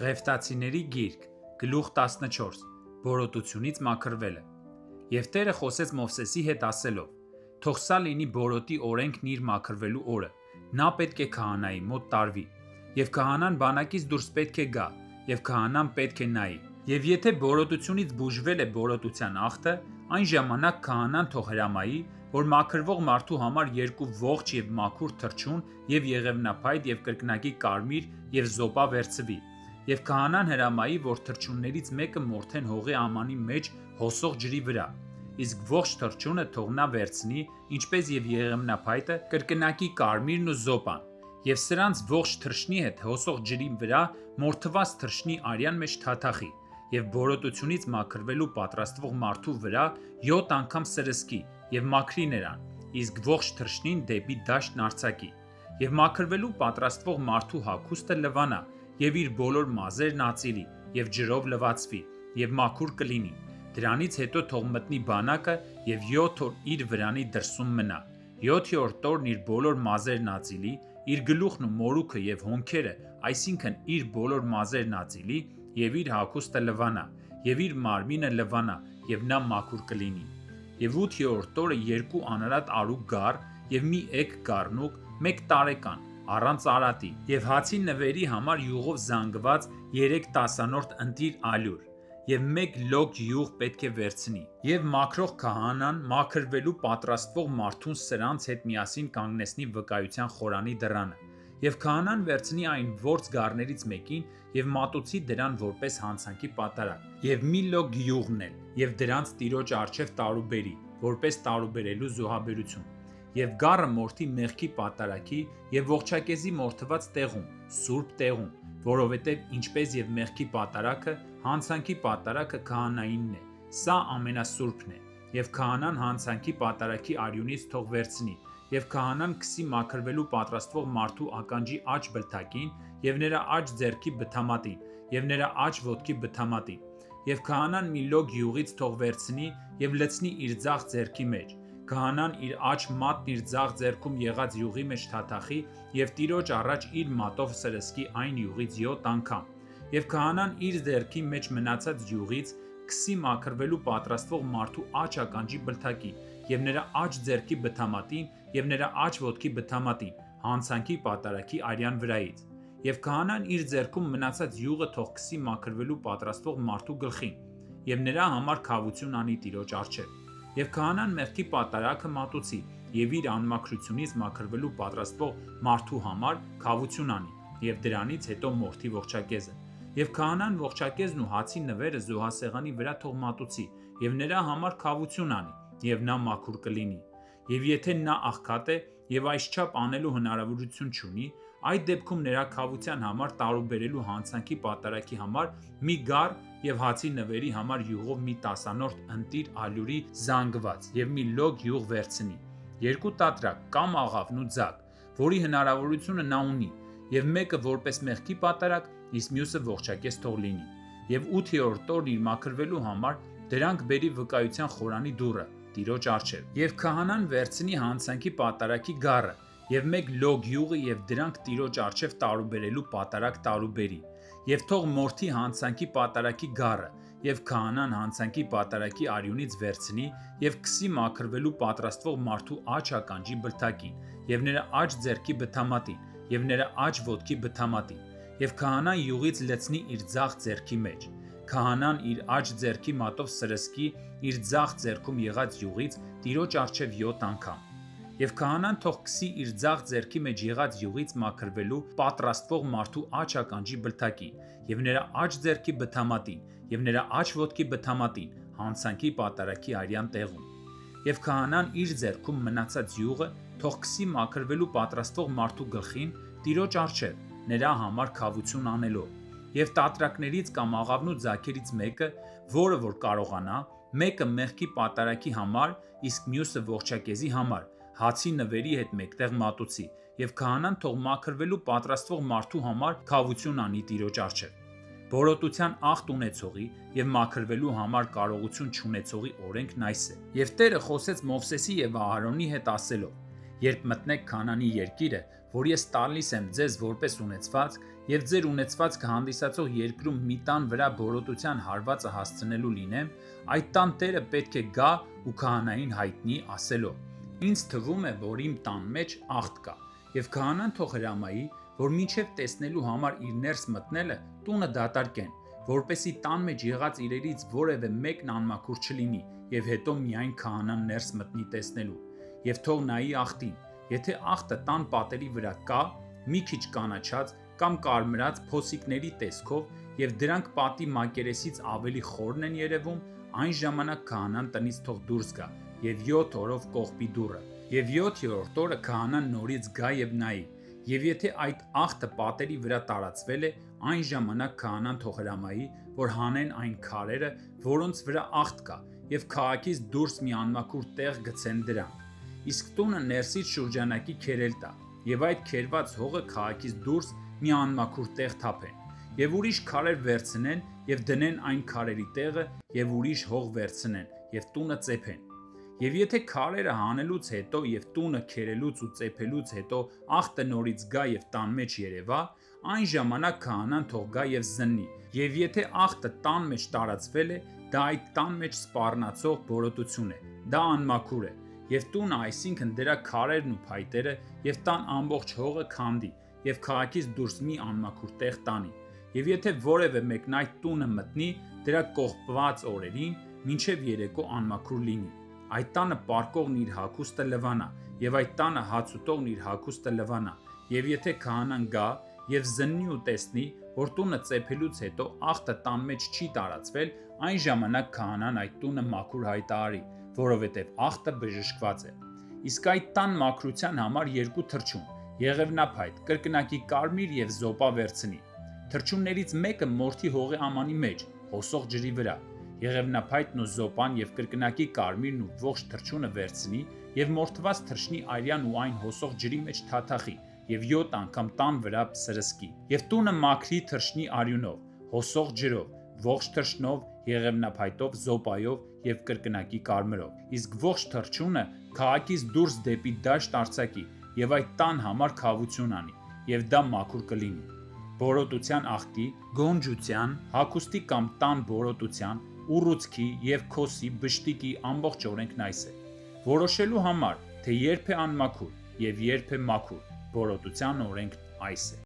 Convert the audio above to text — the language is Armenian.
Ղևտացիների գիրք, գլուխ 14, բորոտությունից մաքրվելը։ Եվ Տերը խոսեց Մովսեսի հետ ասելով. թող սա լինի բորոտի օրենքն իր մաքրվելու օրը, նա պետք է քահանայի մոտ տարվի, եւ քահանան բանակից դուրս պետք է գա, եւ քահանան պետք է նայի, եւ եթե բորոտությունից բուժվել է բորոտության ախտը, այն ժամանակ քահանան թող հրամայի, որ մաքրվող մարդու համար երկու ողջ եւ մաքուր թռչուն եւ եղևնափայտ եւ կրկնակի կարմիր եւ զոպա վերցվի, եւ քահանան հրամայի, որ թռչուններից մեկը մորթեն հողի ամանի մեջ հոսող ջրի վրա, իսկ ողջ թռչունը թող նա վերցնի, ինչպես եւ եղևնափայտը, կրկնակի կարմիրն ու զոպան, եւ սրանց ողջ թռչնի հետ հոսող ջրի վրա մորթված թռչնի արյան մեջ թաթախի, եւ բորոտությունից մաքրվելու պատրաստվող մարդու վրա 7 անգամ սրսկի եւ մաքրի նրան, իսկ ողջ թռչնին դեպի դաշտն արձակի, եւ մաքրվելու պատրաստվող մարդու հագուստը լվանա, եւ իր բոլոր մազերն ածիլի, եւ ջրով լվացվի, եւ մաքուր կլինի, դրանից հետո թող մտնի բանակը եւ 7 օր իր վրանի դրսում մնա, 7-րդ օրն իր բոլոր մազերն ածիլի, իր գլուխն ու մորուքը եւ հոնքերը, այսինքն իր բոլոր մազերն ածիլի, եւ իր հագուստը լվանա, եւ իր մարմինը լվանա, եւ նա մաքուր կլինի, եւ 8-րդ օրը 2 անարատ արուկ գառ, եւ մի էգ գառնուկ, 1 տարեկան, առանց արատի, եւ հացի նվերի համար յուղով զանգված 3 տասանորդ ընտիր ալյուր, եւ 1 լոկ յուղ պետք է վերցնի, եւ մաքրող քահանան մաքրվելու պատրաստվող մարդուն սրանց հետ միասին կանգնեցնի վկայության խորանի դռանը, եւ քահանան վերցնի այն որձ գառներից մեկին եւ մատուցի դրան որպես հանցանքի պատարագ, եւ մի լոկ յուղն էլ, եւ դրանց Տիրոջ առջև տարուբերի, որպես տարուբերելու զոհաբերություն, եւ գառը մորթի մեղքի պատարագի եւ ողջակեզի մորթված տեղում, սուրբ տեղում, որովհետեւ ինչպես եւ մեղքի պատարագը, հանցանքի պատարագը քահանայինն է, սա ամենասուրբն է, եւ քահանան հանցանքի պատարագի արյունից թող վերցնի, եւ քահանան քսի մաքրվելու պատրաստվող մարդու ականջի աջ բլթակին եւ նրա աջ ձեռքի բթամատին եւ նրա աջ ոտքի բթամատին, եւ քահանան մի լոկ յուղից թող վերցնի եւ լցնի իր ձախ ձեռքի մեջ, քահանան իր աջ մատն իր ձախ ձեռքում եղած յուղի մեջ թաթախի եւ Տիրոջ առաջ իր մատով սրսկի այն յուղից 7 անգամ, եւ քահանան իր ձեռքի մեջ մնացած յուղից քսի մաքրվելու պատրաստվող մարդու աջ ականջի բլթակին եւ նրա աջ ձեռքի բթամատին եւ նրա աջ ոտքի բթամատին, հանցանքի պատարագի արյան վրայից, եւ քահանան իր ձեռքում մնացած յուղը թող քսի մաքրվելու պատրաստվող մարդու գլխին, եւ նրա համար քավություն անի Տիրոջ առջև, եւ քահանան մեղքի պատարագը մատուցի, եւ իր անմաքրությունից մաքրվելու պատրաստվող մարդու համար քավություն անի, եւ դրանից հետո մորթի ողջակեզը, եւ քահանան ողջակեզն ու հացի նվերը զոհասեղանի վրա թող մատուցի, եւ նրա համար քավություն անի, եւ նա մաքուր կլինի, եւ եթե նա աղքատ է եւ այսչափ անելու հնարավորություն չունի, այդ դեպքում նրա քավության համար տարուբերելու հանցանքի պատարագի համար մի գառ եւ հացի նվերի համար յուղով մի տասանորդ ընտիր ալյուրի զանգված եւ մի լոկ յուղ վերցնի, 2 տատրակ կամ աղավն ու ձակ, որի հնարավորությունը նա ունի, եւ մեկը որպես մեղքի պատարագ, իսկ մյուսը ողջակեզ թող լինի, եւ 8-րդ օրն իր մաքրվելու համար դրանք բերի վկայության խորանի դուռը Տիրոջ առջև, եւ քահանան վերցնի հանցանքի պատարագի գառը եւ 1 լոկ յուղը եւ դրանք Տիրոջ առջև տարուբերելու պատարագ տարուբերի, եւ թող մորթի հանցանքի պատարագի գառը եւ քահանան հանցանքի պատարագի արյունից վերցնի եւ քսի մաքրվելու պատրաստվող մարդու աջ ականջի բլթակին եւ նրա աջ ձեռքի բթամատին եւ նրա աջ ոտքի բթամատին, եւ քահանան յուղից լցնի իր ձախ ձեռքի մեջ, քահանան իր աջ ձեռքի մատով սրսկի իր ձախ ձեռքում եղած յուղից Տիրոջ առջև 7 անգամ, եւ քահանան թող քսի իր ձախ ձեռքի մեջ եղած յուղից մաքրվելու պատրաստվող մարդու աջ ականջի բլթակին եւ նրա աջ ձեռքի բթամատին եւ նրա աջ ոտքի բթամատին, հանցանքի պատարագի արյան տեղում, եւ քահանան իր ձեռքում մնացած յուղը թող քսի մաքրվելու պատրաստվող մարդու գլխին Տիրոջ առջև, նրա համար քավություն անելով, եւ տատրակներից կամ աղավնու ձագերից մեկը, որը որ կարողանա, մեկը մեղքի պատարագի համար, իսկ մյուսը ողջակեզի համար, հացի նվերի հետ մեկտեղ մատուցի, եւ քահանան թող մաքրվելու պատրաստվող մարդու համար քավություն անի Տիրոջ առջև, բորոտության ախտ ունեցողի եւ մաքրվելու համար կարողություն չունեցողի օրենքն այս է, եւ Տերը խոսեց Մովսեսի եւ Ահարոնի հետ ասելով. երբ մտնեք Քանանի երկիրը, որ ես տալիս եմ ձեզ որպես ունեցված եւ ձեր ունեցվածքը հանդիսացող երկրում մի տան վրա բորոտության հարվածը հասցնելու լինեմ, այդ տան տերը պետք է գա ու քահանային հայտնի ասելով. ինձ թվում է, որ իմ տան մեջ աղտ կա, եւ քահանան թող հրամայի, որ մինչև տեսնելու համար իր ներս մտնելը տունը դատարկեն, որպեսի տան մեջ եղած իրերից որևէ մեկն անմաքուր չլինի, եւ հետո միայն քահանան ներս մտնի տեսնելու, եւ թող նայի աղտին, եթե աղտը տան պատերի վրա կա, մի քիչ կանաչած կամ կարմրած փոսիկների տեսքով եւ դրանք պատի մակերեսից ավելի խորն են երևում, այն ժամանակ քահանան տնից թող դուրս գա եւ 7 օրով կողպի դուռը, եւ 7-րդ օրը քահանան նորից գա եւ նայի, եւ եթե այդ աղտը պատերի վրա տարածվել է, այն ժամանակ քահանան թող հրամայի, որ հանեն այն քարերը, որոնց վրա աղտ կա, եւ քաղաքից դուրս մի անմաքուր տեղ գցեն դրանք, իսկ տունը ներսից շուրջանակի քերել տա, եւ այդ քերված հողը քաղաքից դուրս մի անմաքուր տեղ թափեն, եւ ուրիշ քարեր վերցնեն եւ դնեն այն քարերի տեղը եւ ուրիշ հող վերցնեն եւ տունը ծեփեն։ Եվ եթե քարերը հանելուց հետո եւ տունը քերելուց ու ծեփելուց հետո աղտը նորից գա եւ տան մեջ երևա, այն ժամանակ քահանան թող գա եւ զննի։ Եվ եթե աղտը տան մեջ տարածվել է, դա այդ տան մեջ սպառնացող բորոտություն է, դա անմաքուր է, եւ տունը, այսինքն դրա քարերն ու փայտերը եւ տան ամբողջ հողը քանդի եւ քաղաքից դուրս մի անմաքուր տեղ տանի։ Եվ եթե որևէ մեկն այդ տունը մտնի, դրա կողպված օրերին, մինչև երեկո անմաքուր լինի։ Այդ տանը պարկողն իր հագուստը լվանա, եւ այդ տանը հաց ուտողն իր հագուստը լվանա, եւ եթե քահանան գա եւ զննի ու տեսնի, որ տունը ծեփելուց հետո աղտը տան մեջ չի տարածվել, այն ժամանակ քահանան այդ տունը մաքուր հայտարարի, որովհետեւ աղտը բժշկված է։ Իսկ այդ տան մաքրության համար երկու թռչուն, եղևնափայտ, կրկնակի կարմիր եւ զոպա վերցնի։ Թռչուններից մեկը մորթի հողի ամանի մեջ, հոսող ջրի վրա, եղևնափայտն ու զոպան եւ կրկնակի կարմիրն ու ողջ թռչունը վերցնի եւ մորթված թռչնի արյան ու այն հոսող ջրի մեջ թաթախի եւ 7 անգամ տան վրա սրսկի եւ տունը մաքրի թռչնի արյունով, հոսող ջրով, ողջ թռչնով, եղևնափայտով, զոպայով եւ կրկնակի կարմրով։ Իսկ ողջ թռչունը քաղաքից դուրս դեպի դաշտ արձակի եւ այդ տան համար քավություն անի եւ դա մաքուր կլինի։ Բորոտության աղտի, գոնջության, հագուստի կամ տան բորոտության, ուռուցքի եւ քոսի բշտիկի ամբողջ օրենքն այս է։ Որոշելու համար, թե երբ է անմաքուր եւ երբ է մաքուր, բորոտության օրենքն այս է։